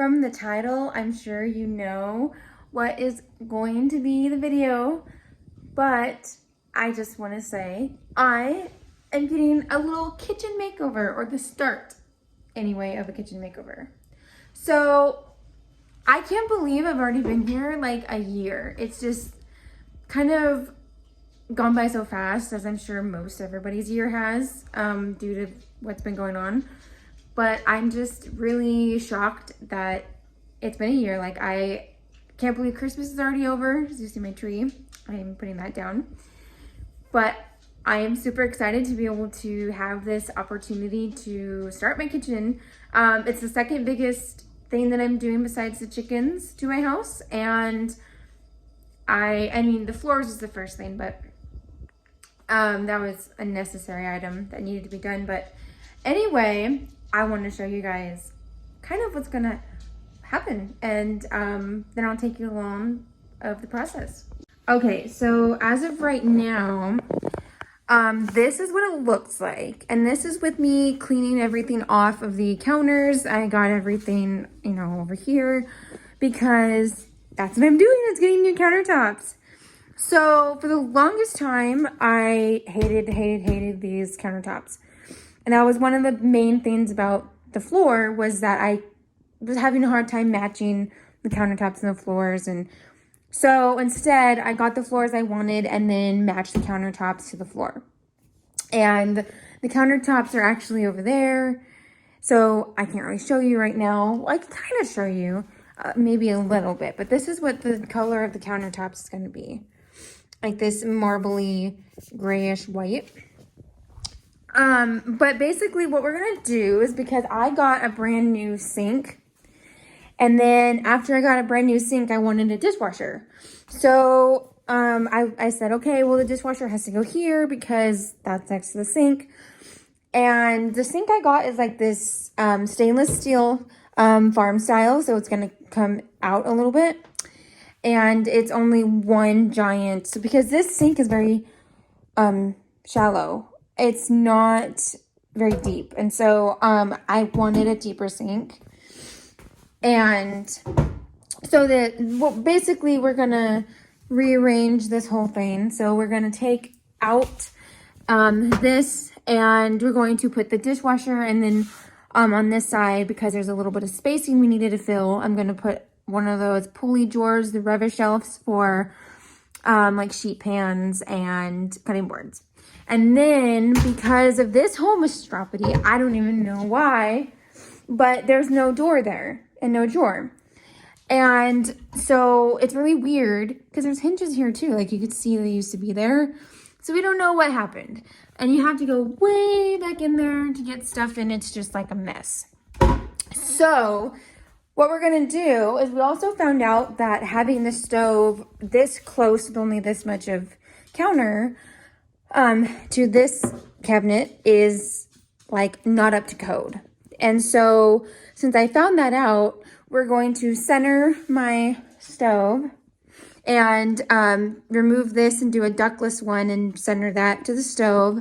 from the title, I'm sure you know what is going to be the video, but I just want to say I am getting a little kitchen makeover, or the start anyway of a kitchen makeover. So I can't believe I've already been here like a year. It's just kind of gone by so fast, as I'm sure most everybody's year has, due to what's been going on. But I'm just really shocked that it's been a year. Like, I can't believe Christmas is already over. As you see my tree, I am putting that down. But I am super excited to be able to have this opportunity to start my kitchen. It's the second biggest thing that I'm doing besides the chickens to my house. And I mean, the floors is the first thing, but that was a necessary item that needed to be done. But anyway, I want to show you guys kind of what's gonna happen, and then I'll take you along of the process. Okay, so as of right now, this is what it looks like, and this is with me cleaning everything off of the counters. I got everything, you know, over here because that's what I'm doing, is getting new countertops. So for the longest time, I hated these countertops. And that was one of the main things about the floor, was that I was having a hard time matching the countertops and the floors. And so instead, I got the floors I wanted and then matched the countertops to the floor. And the countertops are actually over there. So I can't really show you right now. I can kind of show you, maybe a little bit. But this is what the color of the countertops is going to be. Like this marbly grayish white. But basically what we're going to do is, because I got a brand new sink, and then after I got a brand new sink, I wanted a dishwasher. So, I said, okay, well, the dishwasher has to go here because that's next to the sink. And the sink I got is like this, stainless steel, farm style. So it's going to come out a little bit, and it's only one giant. So because this sink is very, shallow, it's not very deep. And so I wanted a deeper sink. And so basically we're going to rearrange this whole thing. So we're going to take out this, and we're going to put the dishwasher, and then on this side, because there's a little bit of spacing we needed to fill, I'm going to put one of those pulley drawers, the rubber shelves for like sheet pans and cutting boards. And then because of this whole monstrosity, I don't even know why, but there's no door there and no drawer. And so it's really weird because there's hinges here too. Like you could see they used to be there. So we don't know what happened. And you have to go way back in there to get stuff, and it's just like a mess. So what we're going to do is, we also found out that having the stove this close with only this much of counter to this cabinet is like not up to code. And so since I found that out, we're going to center my stove and remove this and do a ductless one and center that to the stove.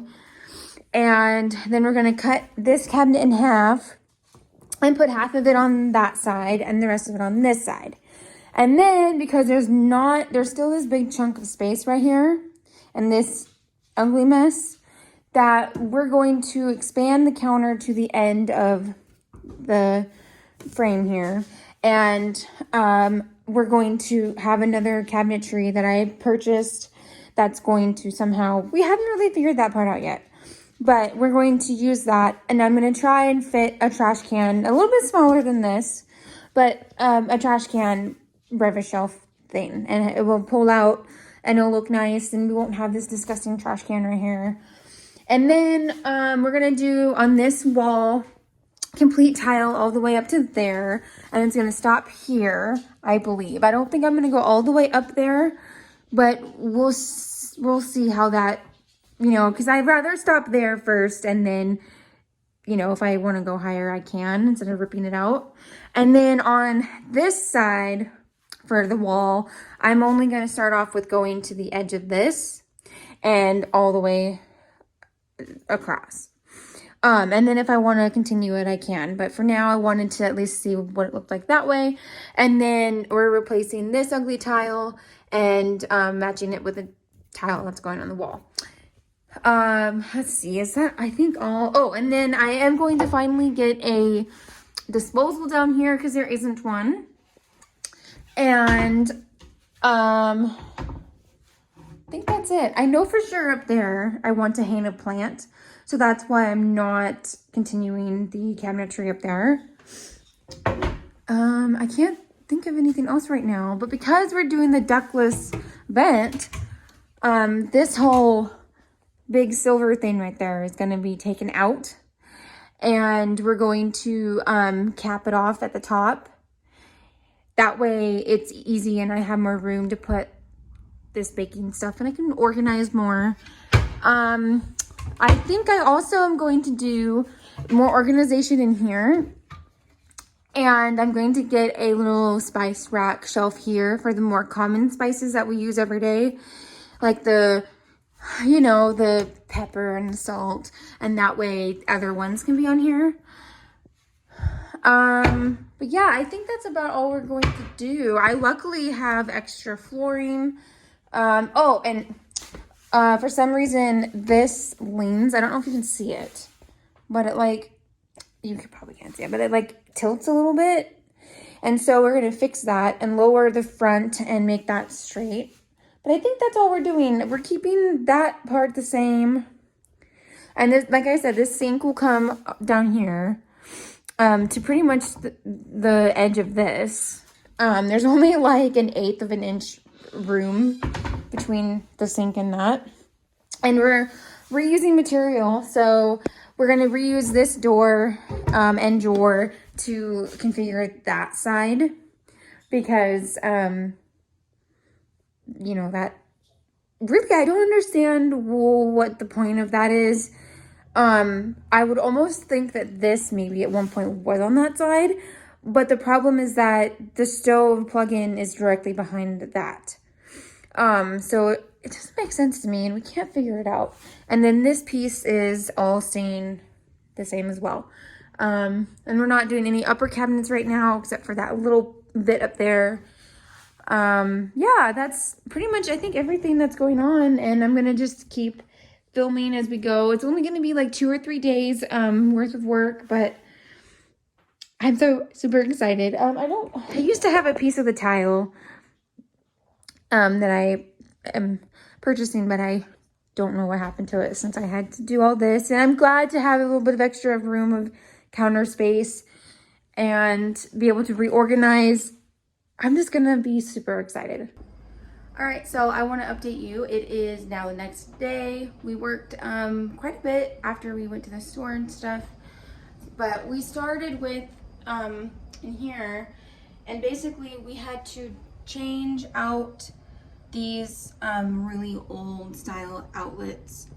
And then we're going to cut this cabinet in half and put half of it on that side and the rest of it on this side. And then because there's still this big chunk of space right here and this ugly mess, that we're going to expand the counter to the end of the frame here. And we're going to have another cabinetry that I purchased that's going to somehow, we haven't really figured that part out yet, but we're going to use that. And I'm going to try and fit a trash can a little bit smaller than this, but a trash can breakfast shelf thing, and it will pull out and it'll look nice, and we won't have this disgusting trash can right here. And then we're going to do on this wall complete tile all the way up to there, and it's going to stop here, I believe. I don't think I'm going to go all the way up there, but we'll see how that, you know, because I'd rather stop there first, and then, you know, if I want to go higher, I can, instead of ripping it out. And then on this side for the wall, I'm only going to start off with going to the edge of this and all the way across. And then if I want to continue it, I can. But for now, I wanted to at least see what it looked like that way. And then we're replacing this ugly tile and matching it with a tile that's going on the wall. Let's see, is that, I think all, oh, and then I am going to finally get a disposal down here because there isn't one. And, I think that's it. I know for sure up there, I want to hang a plant. So that's why I'm not continuing the cabinetry up there. I can't think of anything else right now, but because we're doing the ductless vent, this whole big silver thing right there is going to be taken out, and we're going to cap it off at the top. That way it's easy and I have more room to put this baking stuff and I can organize more. I think I also am going to do more organization in here, and I'm going to get a little spice rack shelf here for the more common spices that we use every day, like the pepper and the salt, and that way other ones can be on here. But yeah, I think that's about all we're going to do. I luckily have extra flooring. Oh, and for some reason this leans, I don't know if you can see it, but it you probably can't see it, but it tilts a little bit. And so we're going to fix that and lower the front and make that straight. But I think that's all we're doing. We're keeping that part the same. And this, like I said, this sink will come down here to pretty much the edge of this. There's only an 1/8 of an inch room between the sink and that. And we're reusing material. So we're going to reuse this door and drawer to configure that side. Because, that really, I don't understand what the point of that is. I would almost think that this maybe at one point was on that side, but the problem is that the stove plug-in is directly behind that. So it doesn't make sense to me and we can't figure it out. And then this piece is all staying the same as well. And we're not doing any upper cabinets right now except for that little bit up there. Yeah, that's pretty much, I think, everything that's going on, and I'm gonna just keep filming as we go. It's only gonna be 2 or 3 days worth of work, but I'm so super excited. I used to have a piece of the tile that I am purchasing, but I don't know what happened to it since I had to do all this, and I'm glad to have a little bit of extra room of counter space and be able to reorganize. I'm just gonna be super excited. All right, so I want to update you. It is now the next day. We worked quite a bit after we went to the store and stuff, but we started with in here, and basically we had to change out these really old style outlets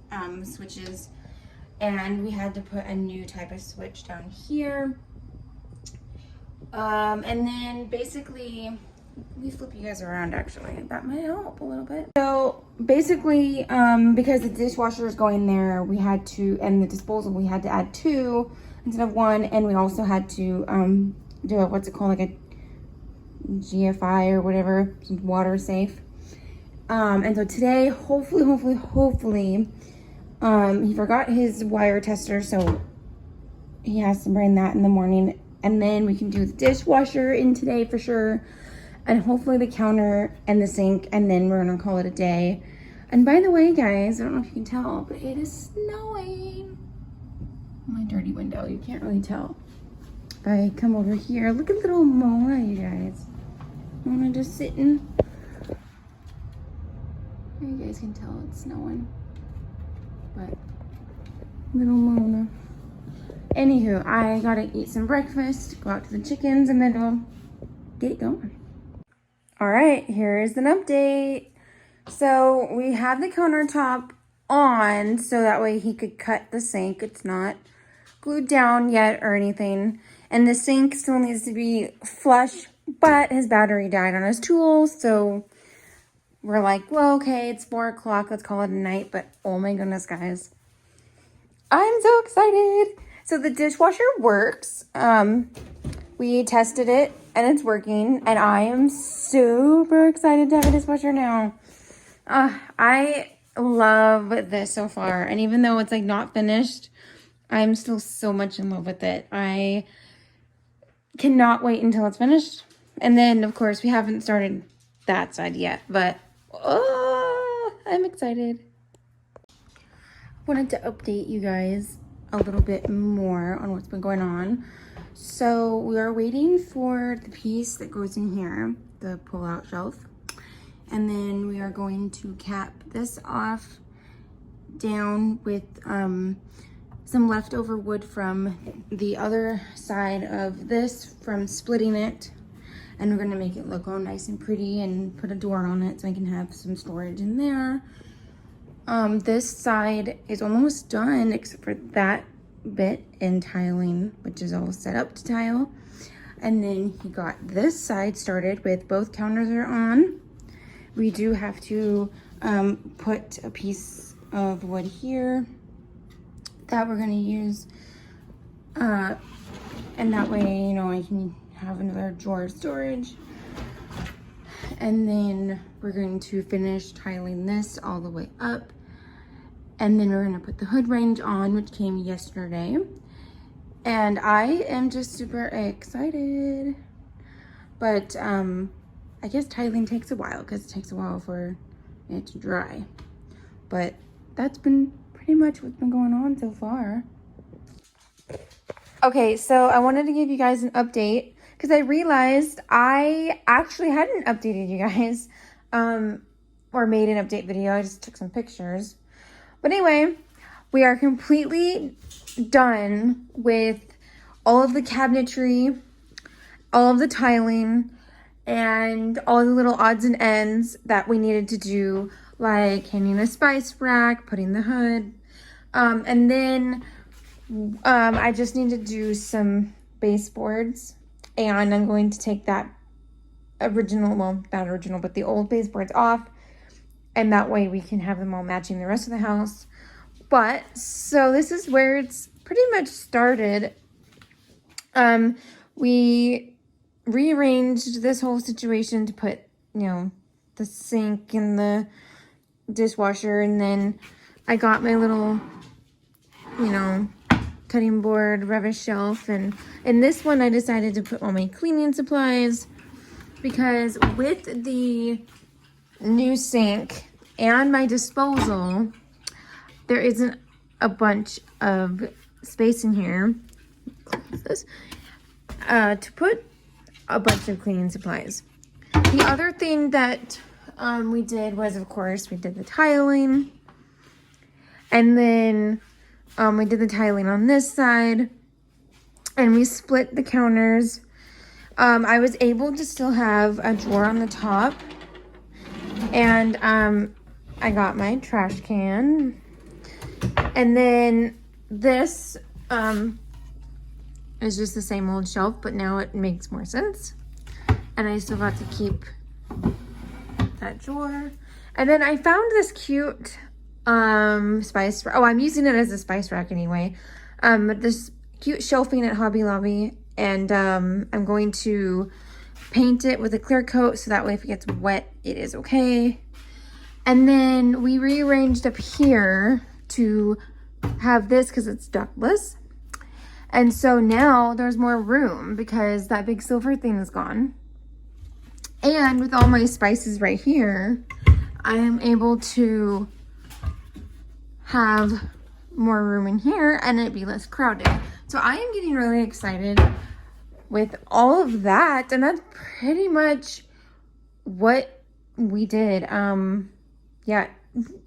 switches, and we had to put a new type of switch down here. And then basically, let me flip you guys around actually. That might help a little bit. So basically, because the dishwasher is going there, we had to, and the disposal, we had to add 2 instead of 1. And we also had to do a, what's it called, like a GFI or whatever, water safe. And so today, hopefully, he forgot his wire tester, so he has to bring that in the morning. And then we can do the dishwasher in today for sure. And hopefully the counter and the sink. And then we're going to call it a day. And by the way, guys, I don't know if you can tell, but it is snowing. My dirty window, you can't really tell. If I come over here, look at little Mona, you guys. Mona just sitting. Here you guys can tell it's snowing. But little Mona. Anywho, I gotta eat some breakfast, go out to the chickens, and then we'll get it going. All right, here is an update. So we have the countertop on, so that way he could cut the sink. It's not glued down yet or anything. And the sink still needs to be flush, but his battery died on his tools, so we're like, well, okay, it's 4 o'clock, let's call it a night. But oh my goodness, guys. I'm so excited. So the dishwasher works. We tested it and it's working, and I am super excited to have a dishwasher now. I love this so far, and even though it's like not finished, I'm still so much in love with it. I cannot wait until it's finished. And then of course we haven't started that side yet, but I'm excited. Wanted to update you guys a little bit more on what's been going on. So we are waiting for the piece that goes in here, the pull-out shelf, and then we are going to cap this off down with some leftover wood from the other side of this from splitting it, and we're going to make it look all nice and pretty and put a door on it so I can have some storage in there. This side is almost done except for that bit in tiling, which is all set up to tile. And then he got this side started with both counters are on. We do have to put a piece of wood here that we're going to use, and that way, you know, I can have another drawer of storage. And then we're going to finish tiling this all the way up. And then we're gonna put the hood range on, which came yesterday. And I am just super excited. But I guess tiling takes a while because it takes a while for it to dry. But that's been pretty much what's been going on so far. Okay, so I wanted to give you guys an update because I realized I actually hadn't updated you guys or made an update video. I just took some pictures. But anyway, we are completely done with all of the cabinetry, all of the tiling, and all the little odds and ends that we needed to do, like hanging a spice rack, putting the hood, and then I just need to do some baseboards, and I'm going to take that original, well, not original, but the old baseboards off, and that way we can have them all matching the rest of the house. But so this is where it's pretty much started. We rearranged this whole situation to put, you know, the sink and the dishwasher, and then I got my little, you know, cutting board rubbish shelf, and in this one I decided to put all my cleaning supplies because with the new sink and my disposal, there isn't a bunch of space in here, close this, to put a bunch of cleaning supplies. The other thing that we did was, of course, we did the tiling, and then we did the tiling on this side, and we split the counters. I was able to still have a drawer on the top, and I got my trash can, and then this is just the same old shelf, but now it makes more sense, and I still got to keep that drawer. And then I found this cute spice rack. Oh, I'm using it as a spice rack anyway. This cute shelving at Hobby Lobby, and I'm going to paint it with a clear coat so that way if it gets wet it is okay. And then we rearranged up here to have this because it's ductless, and so now there's more room because that big silver thing is gone. And with all my spices right here, I am able to have more room in here and it be less crowded. So I am getting really excited with all of that, and that's pretty much what we did. Yeah,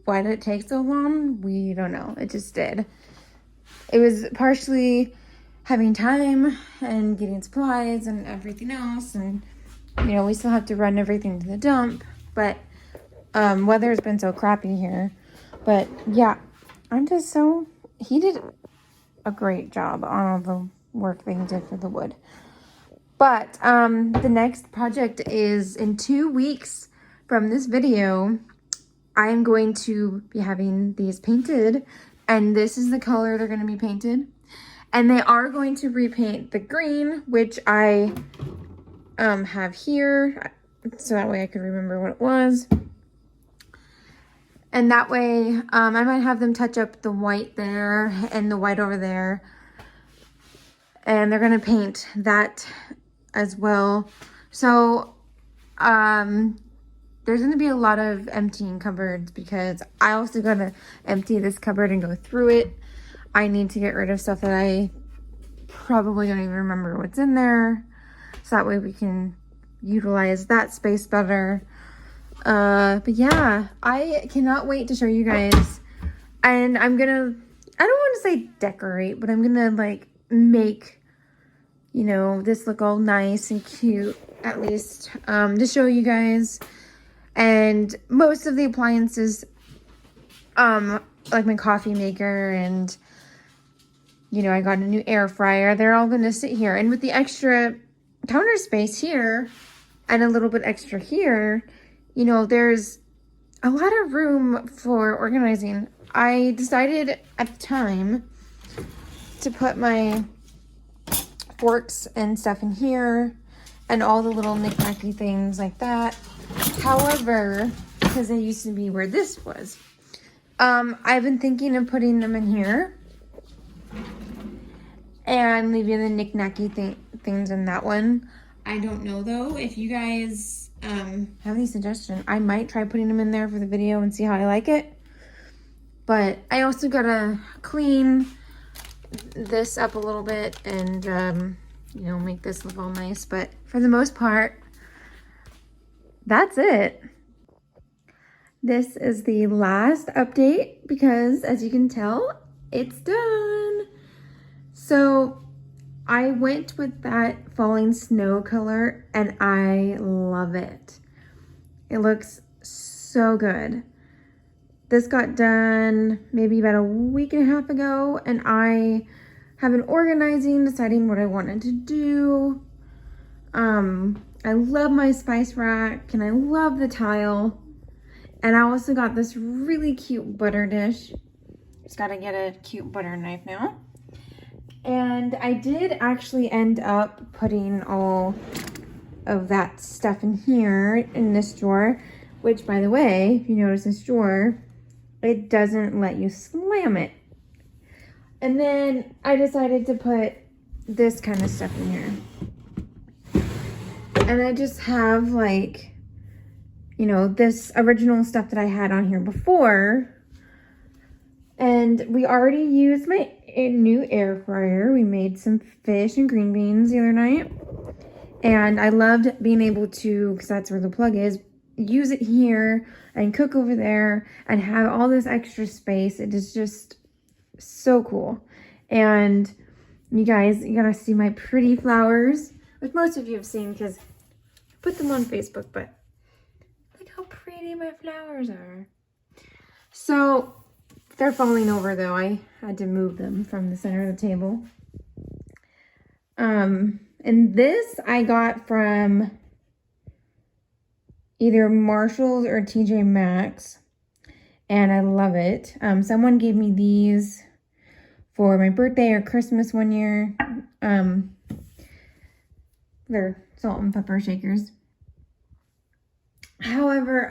why did it take so long? We don't know. It just did. It was partially having time and getting supplies and everything else, and you know, we still have to run everything to the dump, but weather's been so crappy here. But yeah, I'm just so, he did a great job on all the work that he did for the wood. But the next project is in 2 weeks from this video. I am going to be having these painted, And this is the color they're going to be painted. And they are going to repaint the green, which I have here. So that way I could remember what it was. And that way I might have them touch up the white there and the white over there. And they're going to paint that as well. So there's going to be a lot of emptying cupboards because I also got to empty this cupboard and go through it. I need to get rid of stuff that I probably don't even remember what's in there. So that way we can utilize that space better. But yeah, I cannot wait to show you guys. And I'm going to, I don't want to say decorate, but I'm going to like make, you know, this look all nice and cute, at least, to show you guys. And most of the appliances, like my coffee maker and, you know, I got a new air fryer. They're all going to sit here. And with the extra counter space here and a little bit extra here, you know, there's a lot of room for organizing. I decided at the time to put my forks and stuff in here and all the little knick-knacky things like that. However, because they used to be where this was, I've been thinking of putting them in here and leaving the knick-knacky things in that one. I don't know though. If you guys have any suggestion, I might try putting them in there for the video and see how I like it. But I also gotta clean this up a little bit and you know, make this look all nice. But for the most part, that's it. This is the last update because, as you can tell, it's done. So I went with that falling snow color and I love it. It looks so good. This got done maybe about a week and a half ago, and I have been organizing, deciding what I wanted to do. I love my spice rack and I love the tile. And I also got this really cute butter dish. Just gotta get a cute butter knife now. And I did actually end up putting all of that stuff in here in this drawer, which, by the way, if you notice this drawer, it doesn't let you slam it. And then I decided to put this kind of stuff in here. And I just have, like, you know, this original stuff that I had on here before. And we already used my new air fryer. We made some fish and green beans the other night. And I loved being able to, because that's where the plug is, use it here and cook over there and have all this extra space. It is just so cool. And you guys, you gotta see my pretty flowers, which most of you have seen because I put them on Facebook, but look how pretty my flowers are. So they're falling over though. I had to move them from the center of the table. And this I got from either Marshall's or TJ Maxx, and I love it. Someone gave me these for my birthday or Christmas one year. They're salt and pepper shakers. However,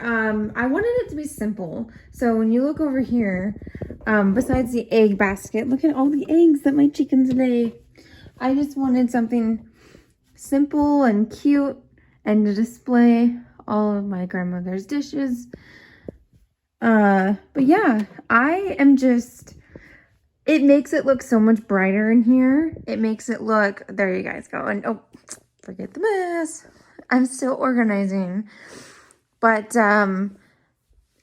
I wanted it to be simple. So when you look over here, besides the egg basket, look at all the eggs that my chickens lay. I just wanted something simple and cute and to display all of my grandmother's dishes. But yeah, I am just, it makes it look so much brighter in here. It makes it look, there you guys go. And oh, forget the mess. I'm still organizing. But I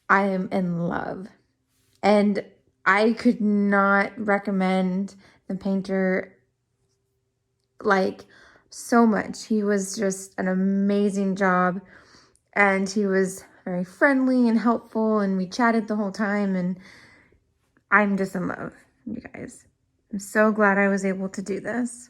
am in love. And I could not recommend the painter like so much. He was just an amazing job. And he was very friendly and helpful. And we chatted the whole time. And I'm just in love, you guys. I'm so glad I was able to do this.